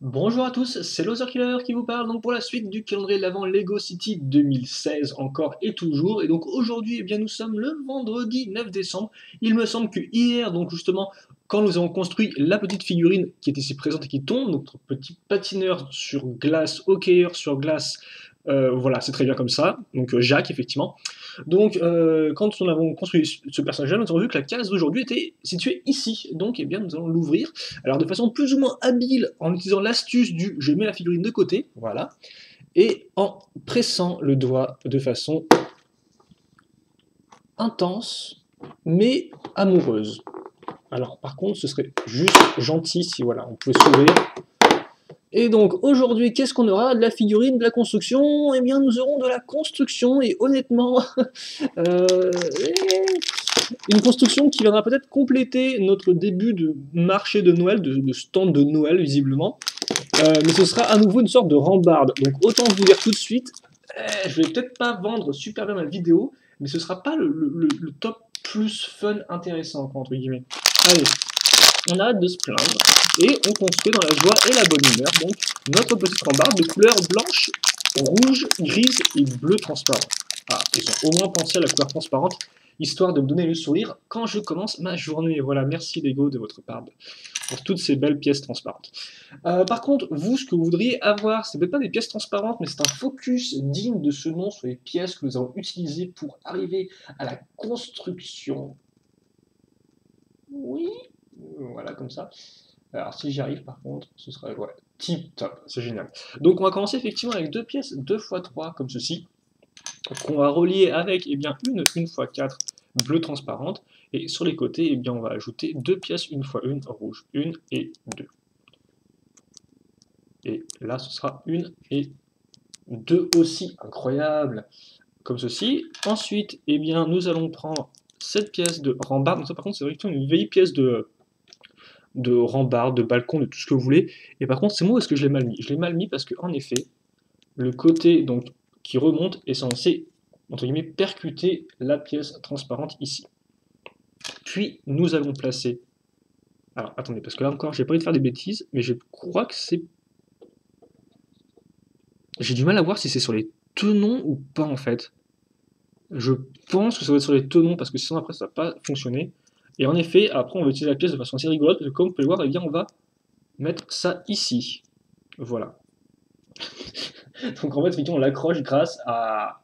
Bonjour à tous, c'est Loser Killer qui vous parle donc pour la suite du calendrier de l'Avent Lego City 2016 encore et toujours. Et donc aujourd'hui, eh bien, nous sommes le vendredi 9 décembre. Il me semble que hier, donc justement, quand nous avons construit la petite figurine qui est ici présente et qui tombe, notre petit patineur sur glace, hockeyeur sur glace, voilà, c'est très bien comme ça. Donc Jacques, effectivement. Donc, quand nous avons construit ce personnage-là, nous avons vu que la case d'aujourd'hui était située ici. Donc, eh bien, nous allons l'ouvrir. Alors, de façon plus ou moins habile, en utilisant l'astuce du je mets la figurine de côté, voilà, et en pressant le doigt de façon intense, mais amoureuse. Alors, par contre, ce serait juste gentil si, voilà, on pouvait s'ouvrir. Et donc aujourd'hui, qu'est-ce qu'on aura? De la figurine, de la construction? Eh bien, nous aurons de la construction, et honnêtement, euh, une construction qui viendra peut-être compléter notre début de marché de Noël, de stand de Noël visiblement. Mais ce sera à nouveau une sorte de rambarde. Donc autant vous dire tout de suite, je vais peut-être pas vendre super bien ma vidéo, mais ce sera pas le top plus fun intéressant, entre guillemets. Allez, on arrête de se plaindre et on construit dans la joie et la bonne humeur donc notre petite rambarde de couleur blanche, rouge, grise et bleu transparent. Ah, ils ont au moins pensé à la couleur transparente, histoire de me donner le sourire quand je commence ma journée. Voilà, merci Lego de votre part pour toutes ces belles pièces transparentes. Par contre, vous, ce que vous voudriez avoir, c'est peut-être pas des pièces transparentes, mais c'est un focus digne de ce nom sur les pièces que nous avons utilisées pour arriver à la construction. Oui, voilà, comme ça. Alors si j'y arrive par contre, ce serait ouais, tip top, c'est génial. Donc on va commencer effectivement avec deux pièces 2x3 comme ceci, qu'on va relier avec eh bien, une 1x4 bleu transparente, et sur les côtés, eh bien, on va ajouter deux pièces 1x1 rouge, 1 et 2. Et là ce sera 1 et 2 aussi, incroyable, comme ceci. Ensuite, eh bien, nous allons prendre cette pièce de rambarde, donc ça par contre c'est vraiment une vieille pièce de rambarde, de balcon, de tout ce que vous voulez. Et par contre, c'est moi où est-ce que je l'ai mal mis? Je l'ai mal mis parce que, en effet, le côté donc, qui remonte est censé, entre guillemets, percuter la pièce transparente ici. Puis, nous allons placer... Alors, attendez, parce que là encore, j'ai pas envie de faire des bêtises, mais je crois que c'est... J'ai du mal à voir si c'est sur les tenons ou pas, en fait. Je pense que ça va être sur les tenons, parce que sinon, après, ça va pas fonctionner. Et en effet, après, on va utiliser la pièce de façon assez rigolote, parce que comme vous pouvez le voir, eh bien, on va mettre ça ici. Voilà. Donc en fait, effectivement, on l'accroche grâce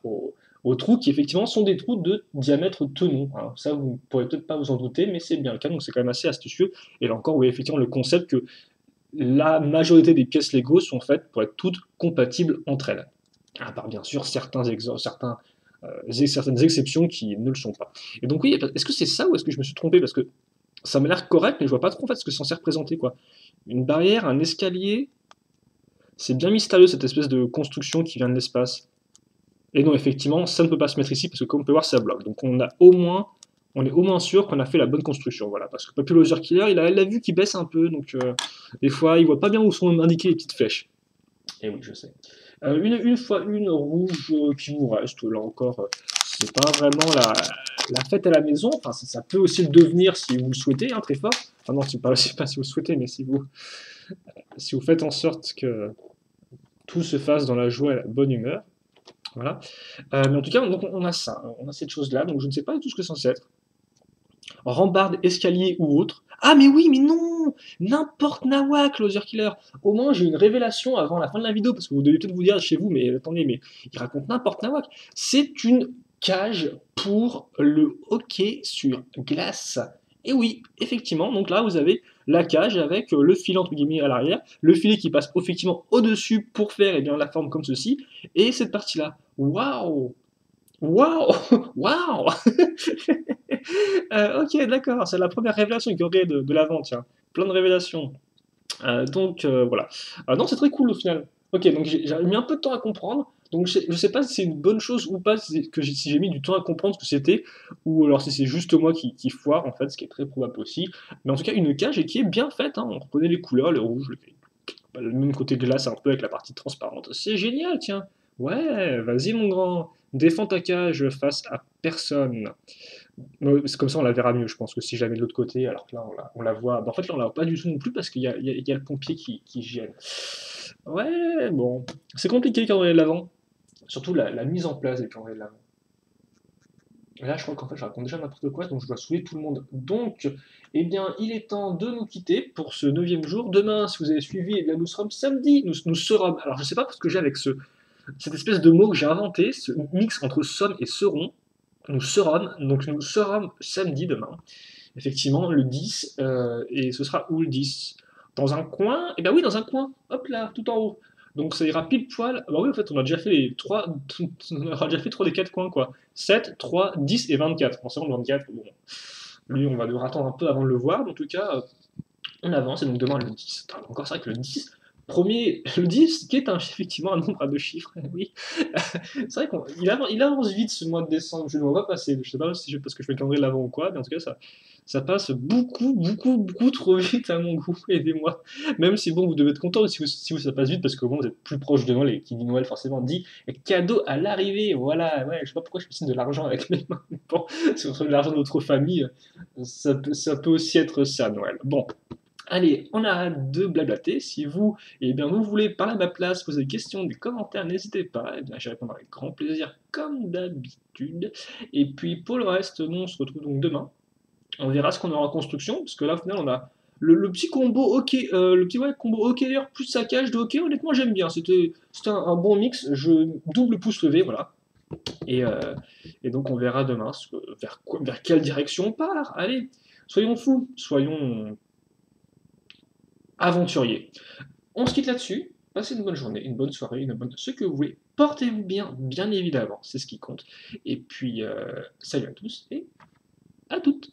aux trous qui effectivement sont des trous de diamètre tenon. Alors, ça, vous ne pourrez peut-être pas vous en douter, mais c'est bien le cas, donc c'est quand même assez astucieux. Et là encore, vous voyez effectivement le concept que la majorité des pièces Lego sont faites pour être toutes compatibles entre elles. À part bien sûr certaines exceptions qui ne le sont pas. Et donc oui, est-ce que c'est ça ou est-ce que je me suis trompé? Parce que ça m'a l'air correct, mais je vois pas trop en fait ce que c'est censé représenter, quoi. Une barrière, un escalier, c'est bien mystérieux cette espèce de construction qui vient de l'espace. Et non, effectivement, ça ne peut pas se mettre ici parce que comme on peut voir, ça bloque. Donc on est au moins sûr qu'on a fait la bonne construction. Voilà, parce que Papy Loser Killer, il a la vue qui baisse un peu, donc des fois, il voit pas bien où sont indiquées les petites flèches. Et oui, je sais. Une fois une rouge qui vous reste, là encore, c'est pas vraiment la fête à la maison. Enfin, ça peut aussi le devenir si vous le souhaitez, hein, très fort. Enfin non, c'est pas si vous le souhaitez, mais si vous faites en sorte que tout se fasse dans la joie et la bonne humeur. Voilà. Mais en tout cas, donc on a ça, on a cette chose-là, donc je ne sais pas du tout ce que c'est censé être. Rambarde, escalier ou autre. Ah mais oui, mais non! N'importe nawak, Loser Killer! Au moins j'ai une révélation avant la fin de la vidéo, parce que vous devez peut-être vous dire chez vous, mais attendez, mais il raconte n'importe nawak. C'est une cage pour le hockey sur glace. Et oui, effectivement, donc là vous avez la cage avec le filet entre guillemets à l'arrière, le filet qui passe effectivement au-dessus pour faire eh bien, la forme comme ceci, et cette partie-là. Waouh! Waouh! Waouh! Ok, d'accord, c'est la première révélation qu'il y aurait de l'avant, tiens. Plein de révélations. Voilà. Non, c'est très cool au final. Ok, donc j'ai mis un peu de temps à comprendre. Donc je sais pas si c'est une bonne chose ou pas, si j'ai mis du temps à comprendre ce que c'était, ou alors si c'est juste moi qui foire en fait, ce qui est très probable aussi. Mais en tout cas, une cage et qui est bien faite, hein. On reconnaît les couleurs, le rouge, le même côté glace un peu avec la partie transparente. C'est génial, tiens. Ouais, vas-y mon grand. Défends ta cage face à personne. C'est comme ça, on la verra mieux, je pense, que si jamais de l'autre côté, alors que là, on la voit. Bah, en fait, là, on la voit pas du tout non plus parce qu'il y a le pompier qui gêne. Ouais, bon. C'est compliqué le calendrier de l'avant. Surtout la mise en place des calendriers de l'avant. Et là, je crois qu'en fait, je raconte déjà n'importe quoi, donc je dois saouler tout le monde. Donc, eh bien, il est temps de nous quitter pour ce neuvième jour. Demain, si vous avez suivi, eh bien, nous serons samedi. Nous serons. Alors, je sais pas ce que j'ai avec cette espèce de mot que j'ai inventé, ce mix entre sommes et seront. Nous serons, donc nous serons samedi demain. Effectivement, le 10, et ce sera où le 10? Dans un coin? Eh bien oui, dans un coin, hop là, tout en haut. Donc ça ira pile poil. Ah bah oui, en fait, on a déjà fait les 3, on aura déjà fait 3 des 4 coins, quoi. 7, 3, 10 et 24. Forcément, le 24, bon, lui, on va devoir attendre un peu avant de le voir, mais en tout cas, on avance, et donc demain, le 10. Encore, c'est vrai que le 10, le 10, qui est effectivement un nombre à deux chiffres, oui. C'est vrai qu'il avance vite ce mois de décembre, je ne le vois pas passer. Je sais pas si c'est parce que je fais le calendrier de l'avant ou quoi, mais en tout cas, ça passe beaucoup, beaucoup, beaucoup trop vite à mon goût, aidez-moi. Même si bon, vous devez être content si ça passe vite, parce que bon, vous êtes plus proche de Noël, et qui dit Noël forcément dit cadeau à l'arrivée, voilà, ouais, je sais pas pourquoi je me signe de l'argent avec mes mains, mais bon, si on reçoit de l'argent de notre famille, ça peut aussi être ça, Noël. Bon, allez, on arrête de blablater. Si vous, eh bien, vous voulez parler à ma place, poser des questions, des commentaires, n'hésitez pas. Eh bien, j'y répondrai avec grand plaisir, comme d'habitude. Et puis, pour le reste, nous, on se retrouve donc demain. On verra ce qu'on aura en construction, parce que là, au final, on a le petit combo hockey, le petit ouais, combo hockey plus saccage de hockey. Honnêtement, j'aime bien. C'était un bon mix. Je double pouce levé, voilà. Et, euh, et donc, on verra demain vers quelle direction on part. Allez, soyons fous, soyons aventurier. On se quitte là-dessus. Passez une bonne journée, une bonne soirée, ce que vous voulez. Portez-vous bien, bien évidemment, c'est ce qui compte. Et puis, salut à tous et à toutes.